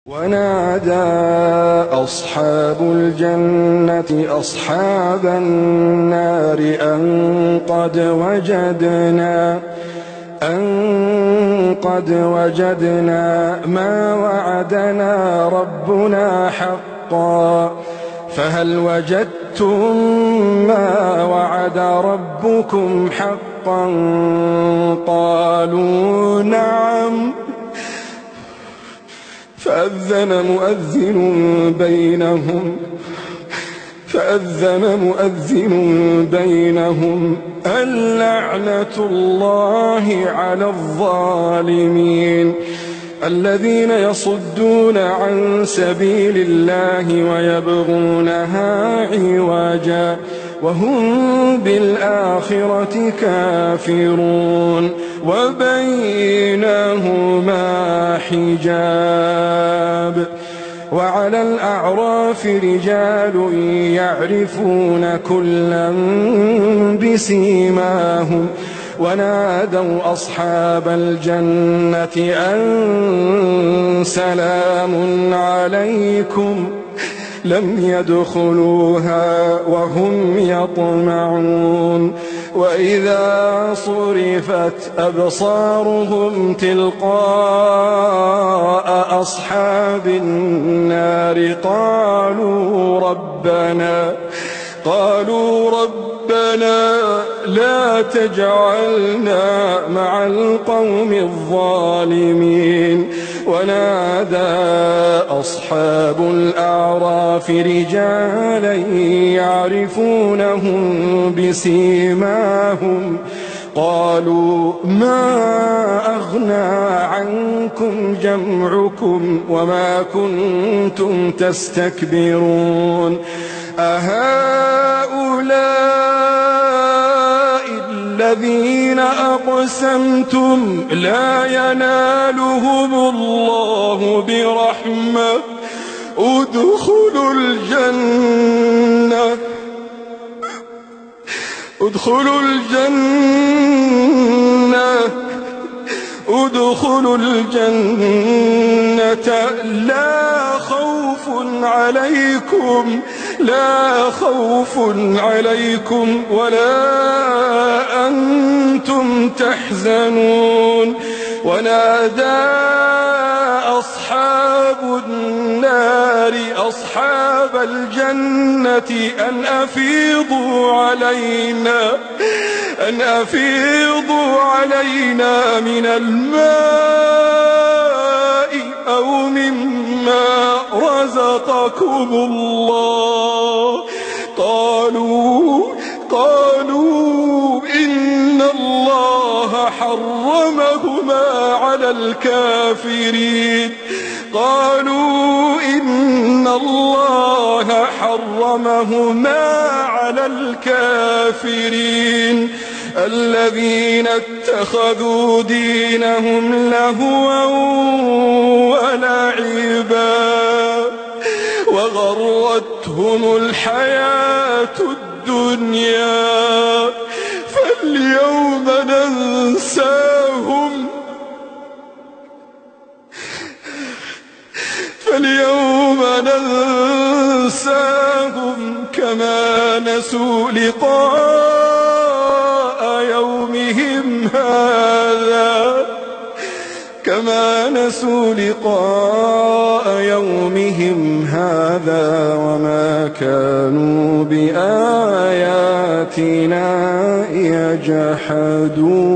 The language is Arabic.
ونادى أصحاب الجنة أصحاب النار أن قد وجدنا ما وعدنا ربنا حقا فهل وجدتم ما وعد ربكم حقا قالوا نعم فأذن مؤذن بينهم اللعنة الله على الظالمين الذين يصدون عن سبيل الله ويبغونها عوجا وهم بالآخرة كافرون وبينهما حجاب وعلى الأعراف رجال يعرفون كلا بسيماهم ونادوا أصحاب الجنة أن سلام عليكم لم يدخلوها وهم يطمعون وإذا صرفت أبصارهم تلقاء أصحاب النار قالوا ربنا لا تجعلنا مع القوم الظالمين ونادى أصحاب الأعراف رجالا يعرفونهم بسيماهم قالوا ما أغنى عنكم جمعكم وما كنتم تستكبرون أهؤلاء الذين أقسمتم لا ينالهم الله برحمة ادخلوا الجنة لا خوف عليكم ولا أنتم تحزنون ونادى أصحاب النار أصحاب الجنة أن أفيضوا علينا من الماء أو مما رزقكم الله قالوا إن الله حرمهما على الكافرين الذين اتخذوا دينهم لهوا ولعبا وغرتهم الحياة الدنيا فاليوم ننساهم كما نسوا لقاء يومهم هذا وما كانوا بآياتنا يجحدون.